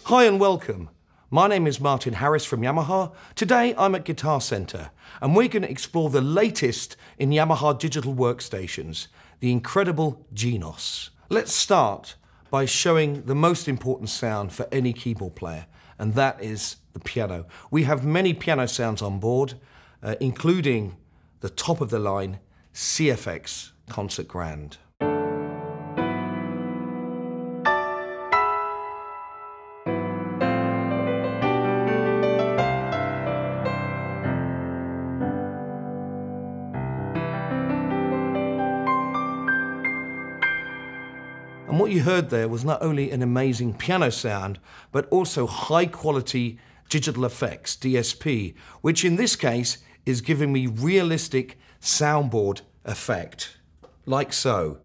Hi and welcome. My name is Martin Harris from Yamaha. Today I'm at Guitar Centre and we're going to explore the latest in Yamaha digital workstations, the incredible GENOS. Let's start by showing the most important sound for any keyboard player, and that is the piano. We have many piano sounds on board, including the top of the line CFX Concert Grand. And what you heard there was not only an amazing piano sound, but also high quality digital effects, DSP, which in this case is giving me realistic soundboard effect, like so.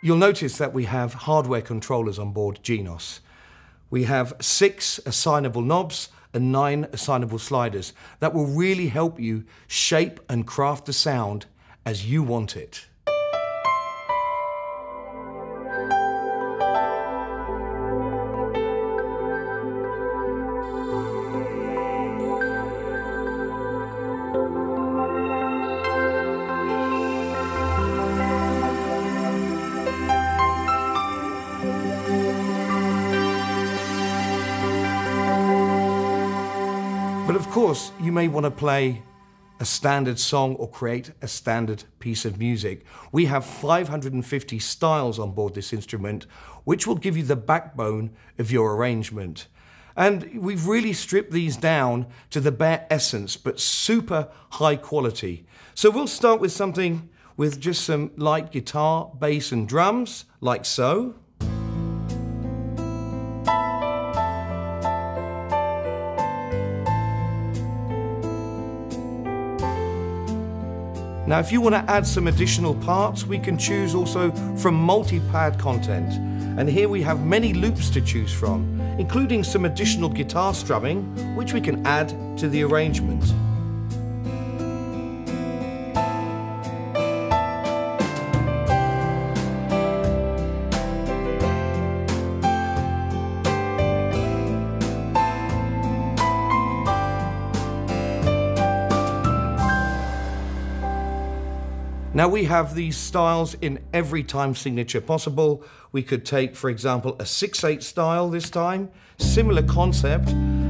You'll notice that we have hardware controllers on board GENOS. We have 6 assignable knobs and 9 assignable sliders that will really help you shape and craft the sound as you want it. But of course, you may want to play a standard song or create a standard piece of music. We have 550 styles on board this instrument, which will give you the backbone of your arrangement. And we've really stripped these down to the bare essence, but super high quality. So we'll start with something with just some light guitar, bass and drums, like so. Now, if you want to add some additional parts, we can choose also from multi-pad content. And here we have many loops to choose from, including some additional guitar strumming, which we can add to the arrangement. Now we have these styles in every time signature possible. We could take, for example, a 6/8 style this time, similar concept,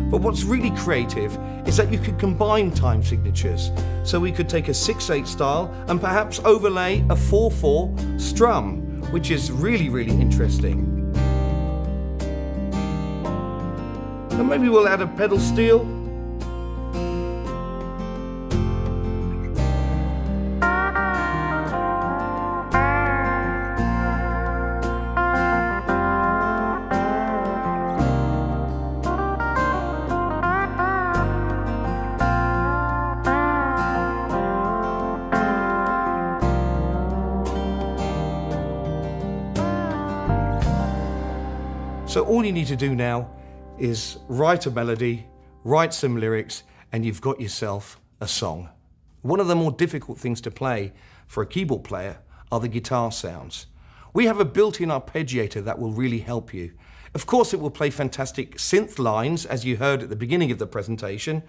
but what's really creative is that you could combine time signatures. So we could take a 6/8 style and perhaps overlay a 4/4 strum, which is really, really interesting. And maybe we'll add a pedal steel. So all you need to do now is write a melody, write some lyrics, and you've got yourself a song. One of the more difficult things to play for a keyboard player are the guitar sounds. We have a built-in arpeggiator that will really help you. Of course, it will play fantastic synth lines, as you heard at the beginning of the presentation,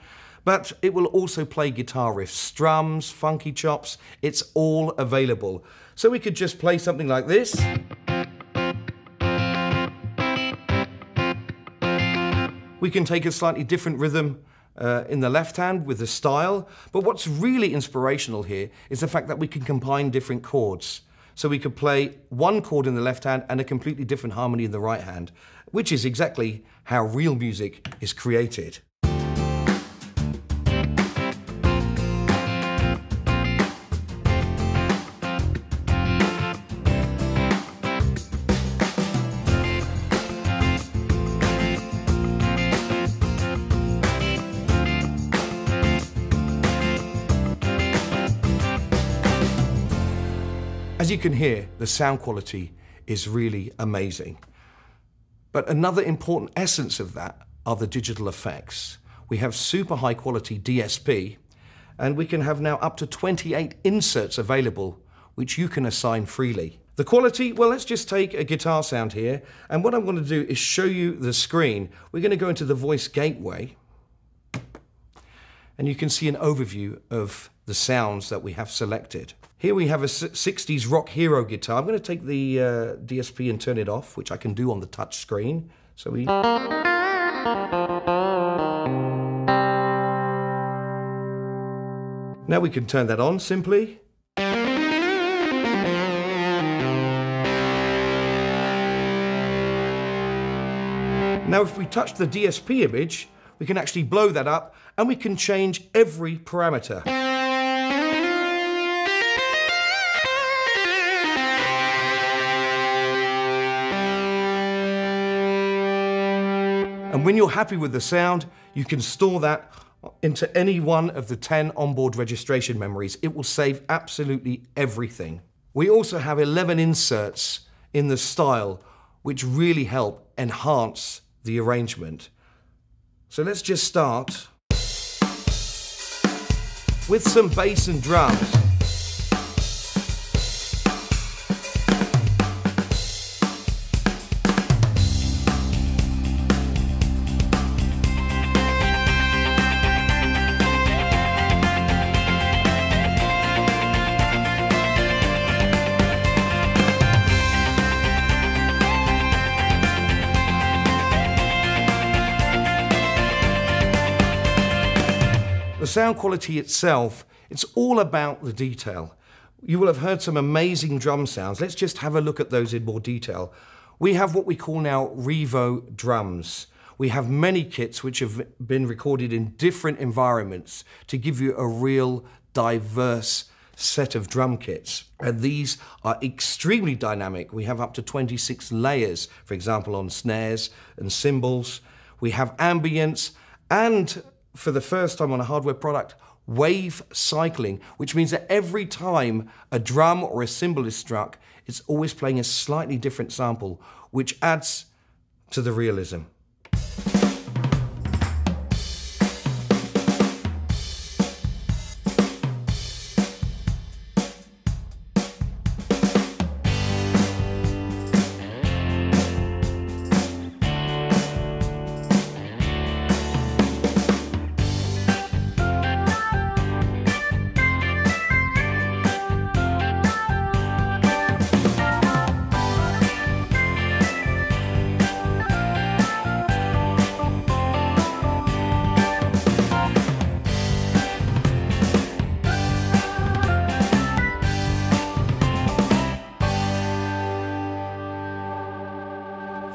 but it will also play guitar riffs, strums, funky chops. It's all available. So we could just play something like this. We can take a slightly different rhythm in the left hand with the style, but what's really inspirational here is the fact that we can combine different chords. So we could play one chord in the left hand and a completely different harmony in the right hand, which is exactly how real music is created. As you can hear, the sound quality is really amazing. But another important essence of that are the digital effects. We have super high quality DSP, and we can have now up to 28 inserts available, which you can assign freely. The quality, well, let's just take a guitar sound here, and what I'm going to do is show you the screen. We're going to go into the voice gateway, and you can see an overview of the sounds that we have selected. Here we have a 60s rock hero guitar. I'm going to take the DSP and turn it off, which I can do on the touch screen. So we... Now we can turn that on simply. Now if we touch the DSP image, we can actually blow that up and we can change every parameter. And when you're happy with the sound, you can store that into any one of the 10 onboard registration memories. It will save absolutely everything. We also have 11 inserts in the style, which really help enhance the arrangement. So let's just start with some bass and drums. The sound quality itself, it's all about the detail. You will have heard some amazing drum sounds. Let's just have a look at those in more detail. We have what we call now Revo drums. We have many kits which have been recorded in different environments to give you a real diverse set of drum kits. And these are extremely dynamic. We have up to 26 layers, for example, on snares and cymbals. We have ambience and, for the first time on a hardware product, wave cycling, which means that every time a drum or a cymbal is struck, it's always playing a slightly different sample, which adds to the realism.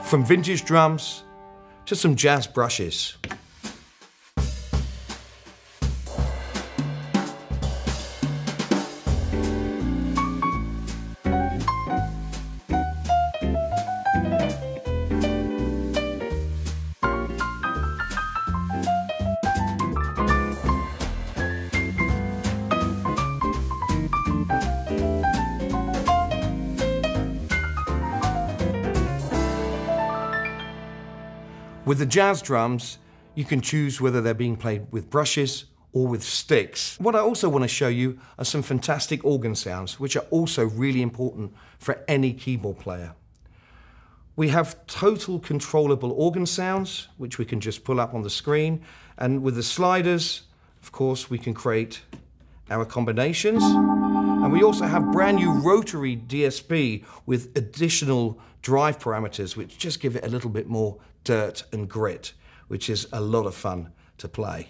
From vintage drums to some jazz brushes. With the jazz drums, you can choose whether they're being played with brushes or with sticks. What I also want to show you are some fantastic organ sounds, which are also really important for any keyboard player. We have total controllable organ sounds, which we can just pull up on the screen. And with the sliders, of course, we can create our combinations. And we also have brand new rotary DSP with additional drive parameters, which just give it a little bit more dirt and grit, which is a lot of fun to play.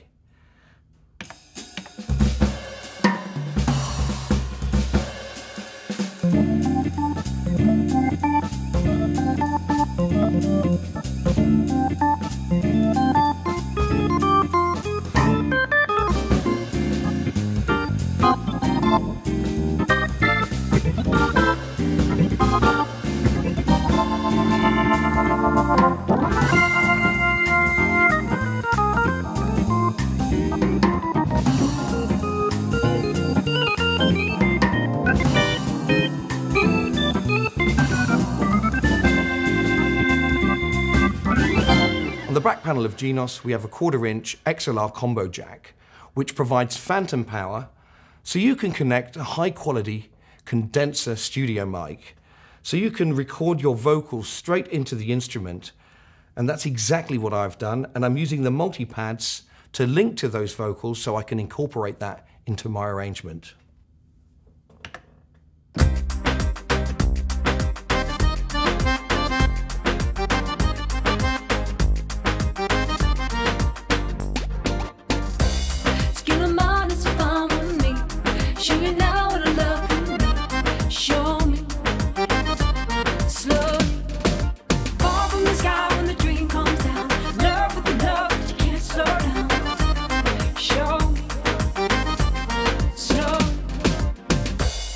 On the back panel of GENOS, we have a 1/4-inch XLR combo jack, which provides phantom power, so you can connect a high-quality condenser studio mic So you can record your vocals straight into the instrument, and that's exactly what I've done. And I'm using the multi-pads to link to those vocals so I can incorporate that into my arrangement.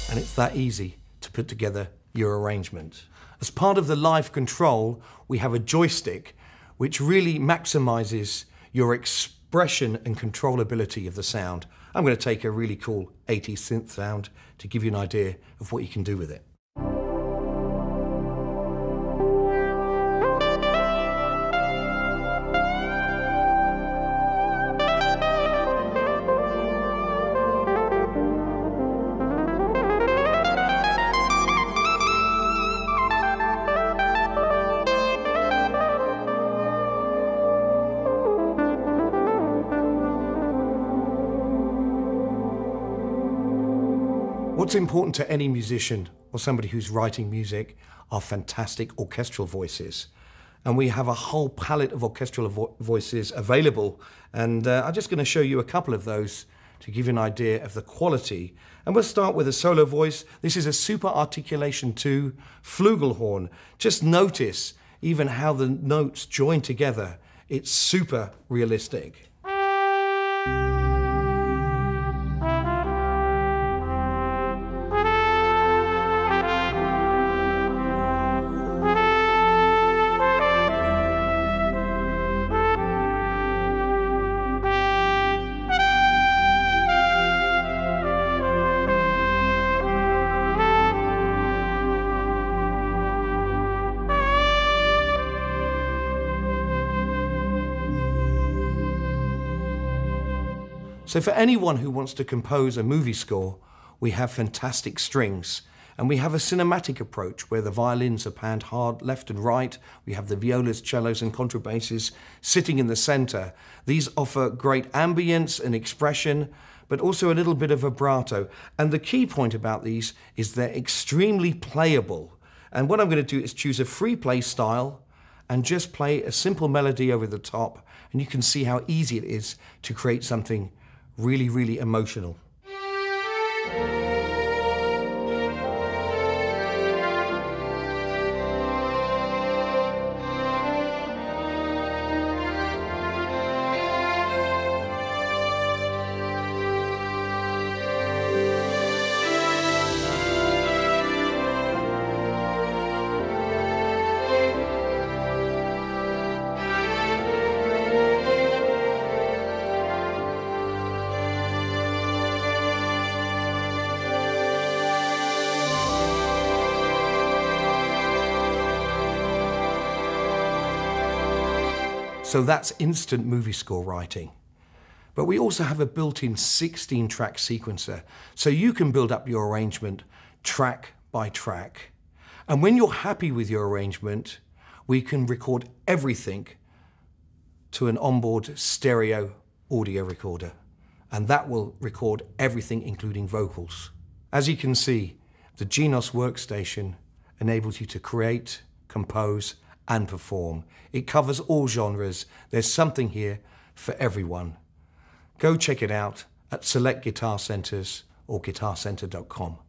And it's that easy to put together your arrangement. As part of the live control, we have a joystick which really maximizes your expression and controllability of the sound. I'm going to take a really cool 80s synth sound to give you an idea of what you can do with it. What's important to any musician or somebody who's writing music are fantastic orchestral voices. And we have a whole palette of orchestral voices available. And I'm just going to show you a couple of those to give you an idea of the quality. And we'll start with a solo voice. This is a Super Articulation 2 flugelhorn. Just notice even how the notes join together. It's super realistic. So for anyone who wants to compose a movie score, we have fantastic strings. And we have a cinematic approach where the violins are panned hard left and right. We have the violas, cellos and contrabasses sitting in the center. These offer great ambience and expression, but also a little bit of vibrato. And the key point about these is they're extremely playable. And what I'm going to do is choose a free play style and just play a simple melody over the top. And you can see how easy it is to create something really, really emotional. So that's instant movie score writing. But we also have a built-in 16-track sequencer, so you can build up your arrangement track by track. And when you're happy with your arrangement, we can record everything to an onboard stereo audio recorder. And that will record everything, including vocals. As you can see, the GENOS Workstation enables you to create, compose, and perform. It covers all genres. There's something here for everyone. Go check it out at select guitar centers or guitarcenter.com.